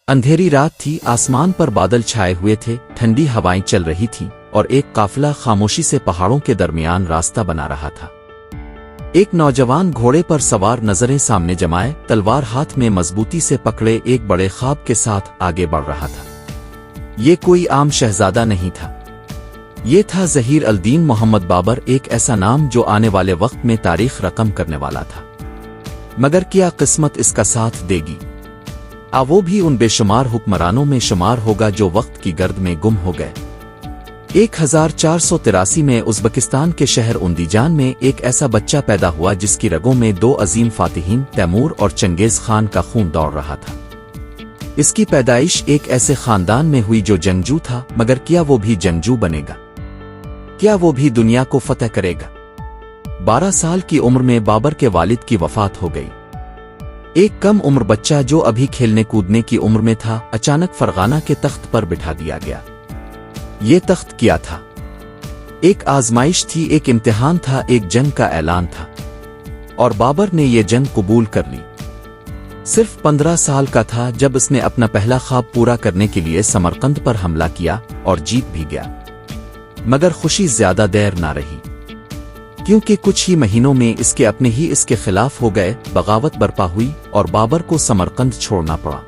अंधेरी रात थी, आसमान पर बादल छाए हुए थे, ठंडी हवाएं चल रही थीं और एक काफिला खामोशी से पहाड़ों के दरमियान रास्ता बना रहा था। एक नौजवान घोड़े पर सवार नजरें सामने जमाए, तलवार हाथ में मजबूती से पकड़े एक बड़े ख्वाब के साथ आगे बढ़ रहा था। ये कोई आम शहजादा नहीं था, ये था ज़हीर अल-दीन मोहम्मद बाबर, एक ऐसा नाम जो आने वाले वक्त में तारीख रकम करने वाला था। मगर क्या किस्मत इसका साथ देगी? वो भी उन बेशुमार हुक्मरानों में शुमार होगा जो वक्त की गर्द में गुम हो गए। 1483 में उज़्बेकिस्तान के शहर उंदीजान में एक ऐसा बच्चा पैदा हुआ जिसकी रगों में दो अजीम फातिहीन तैमूर और चंगेज खान का खून दौड़ रहा था। इसकी पैदाइश एक ऐसे खानदान में हुई जो जंगजू था, मगर क्या वो भी जंगजू बनेगा? क्या वो भी दुनिया को फतह करेगा? 12 साल की उम्र में बाबर के वालिद की वफात हो गई। एक कम उम्र बच्चा जो अभी खेलने कूदने की उम्र में था, अचानक फरगाना के तख्त पर बिठा दिया गया। ये तख्त क्या था? एक आजमाइश थी, एक इम्तिहान था, एक जंग का ऐलान था, और बाबर ने ये जंग कबूल कर ली। सिर्फ 15 साल का था जब उसने अपना पहला ख्वाब पूरा करने के लिए समरकंद पर हमला किया और जीत भी गया। मगर खुशी ज्यादा देर ना रही, क्योंकि कुछ ही महीनों में इसके अपने ही इसके खिलाफ हो गए, बगावत बर्पा हुई और बाबर को समरकंद छोड़ना पड़ा।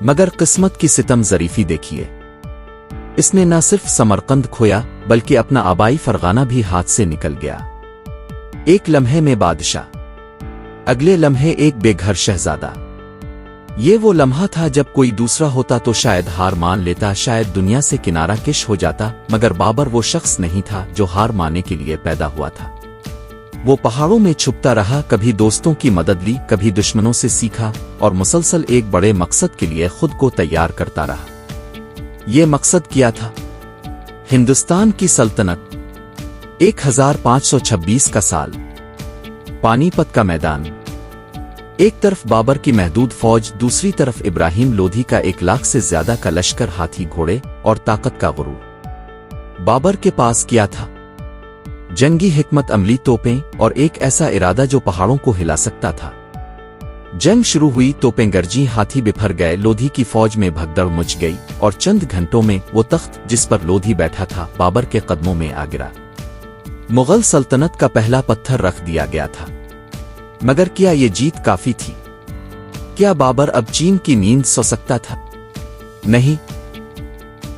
मगर किस्मत की सितम ज़रीफी देखिए, इसने न सिर्फ समरकंद खोया बल्कि अपना आबाई फरगाना भी हाथ से निकल गया। एक लम्हे में बादशाह, अगले लम्हे एक बेघर शहजादा। ये वो लम्हा था जब कोई दूसरा होता तो शायद हार मान लेता, शायद दुनिया से किनारा किश हो जाता, मगर बाबर वो शख्स नहीं था जो हार मानने के लिए पैदा हुआ था। वो पहाड़ों में छुपता रहा, कभी दोस्तों की मदद ली, कभी दुश्मनों से सीखा और मुसलसल एक बड़े मकसद के लिए खुद को तैयार करता रहा। ये मकसद क्या था? हिंदुस्तान की सल्तनत। 1526 का साल, पानीपत का मैदान। एक तरफ बाबर की महदूद फौज, दूसरी तरफ इब्राहिम लोधी का 1 लाख से ज्यादा का लश्कर, हाथी घोड़े और ताकत का गुरूर। बाबर के पास क्या था? जंगी हिकमत अमली, तोपें और एक ऐसा इरादा जो पहाड़ों को हिला सकता था। जंग शुरू हुई, तोपें गरजी, हाथी बिफर गए, लोधी की फौज में भगदड़ मच गई और चंद घंटों में वो तख्त जिस पर लोधी बैठा था बाबर के कदमों में आ गिरा। मुगल सल्तनत का पहला पत्थर रख दिया गया था। मगर क्या ये जीत काफी थी? क्या बाबर अब चीन की नींद सो सकता था? नहीं,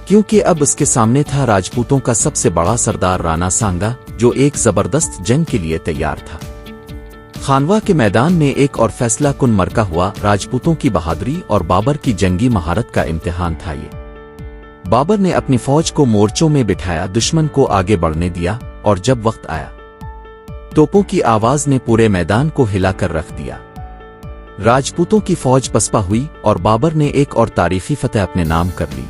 क्योंकि अब उसके सामने था राजपूतों का सबसे बड़ा सरदार राणा सांगा, जो एक जबरदस्त जंग के लिए तैयार था। खानवा के मैदान में एक और फैसला कुन मरका हुआ, राजपूतों की बहादुरी और बाबर की जंगी महारत का इम्तिहान था ये। बाबर ने अपनी फौज को मोर्चों में बिठाया, दुश्मन को आगे बढ़ने दिया, और जब वक्त आया, तोपों की आवाज ने पूरे मैदान को हिलाकर रख दिया। राजपूतों की फौज पसपा हुई और बाबर ने एक और तारीखी फतह अपने नाम कर ली।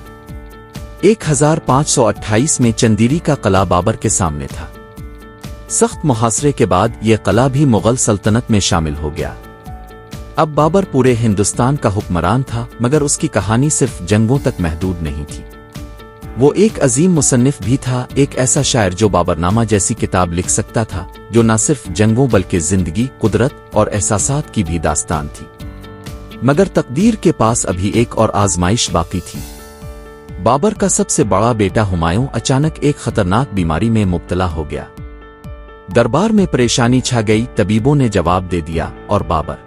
1528 में चंदेरी का किला बाबर के सामने था। सख्त मुहासरे के बाद यह किला भी मुगल सल्तनत में शामिल हो गया। अब बाबर पूरे हिंदुस्तान का हुक्मरान था, मगर उसकी कहानी सिर्फ जंगों तक महदूद नहीं थी। वो एक अजीम मुसन्निफ भी था, एक ऐसा शायर जो बाबरनामा जैसी किताब लिख सकता था, जो न सिर्फ जंगों बल्कि जिंदगी, कुदरत और एहसासात की भी दास्तान थी। मगर तकदीर के पास अभी एक और आजमाइश बाकी थी। बाबर का सबसे बड़ा बेटा हुमायूं अचानक एक खतरनाक बीमारी में मुब्तला हो गया। दरबार में परेशानी छा गई, तबीबों ने जवाब दे दिया, और बाबर,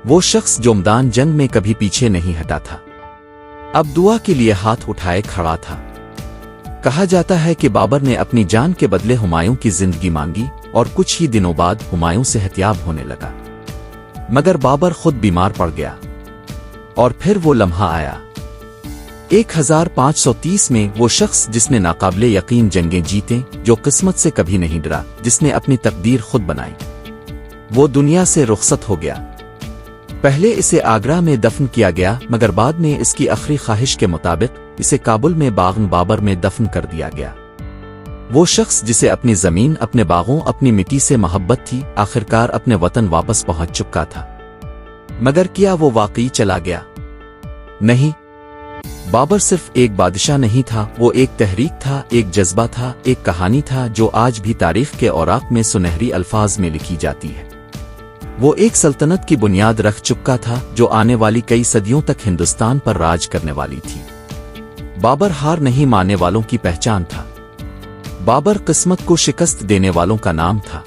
वो शख्स जो मैदान जंग में कभी पीछे नहीं हटा था, अब दुआ के लिए हाथ उठाए खड़ा था। कहा जाता है कि बाबर ने अपनी जान के बदले हुमायूं की जिंदगी मांगी और कुछ ही दिनों बाद हुमायूं सेहतियाब होने लगा। मगर बाबर खुद बीमार पड़ गया और फिर वो लम्हा आया। 1530 में वो शख्स जिसने नाकाबिले यकीन जंगें जीतें, जो किस्मत से कभी नहीं डरा, जिसने अपनी तकदीर खुद बनाई, वो दुनिया से रुखसत हो गया। पहले इसे आगरा में दफन किया गया, मगर बाद में इसकी आखिरी ख्वाहिश के मुताबिक इसे काबुल में बागन बाबर में दफन कर दिया गया। वो शख्स जिसे अपनी जमीन, अपने बागों, अपनी मिट्टी से मोहब्बत थी, आखिरकार अपने वतन वापस पहुंच चुका था। मगर क्या वो वाकई चला गया? नहीं, बाबर सिर्फ एक बादशाह नहीं था, वो एक तहरीक था, एक जज्बा था, एक कहानी था जो आज भी तारीख के औराक में सुनहरी अल्फाज में लिखी जाती है। وہ ایک سلطنت کی بنیاد رکھ چکا تھا جو آنے والی کئی صدیوں تک ہندوستان پر راج کرنے والی تھی۔ بابر ہار نہیں ماننے والوں کی پہچان تھا۔ بابر قسمت کو شکست دینے والوں کا نام تھا۔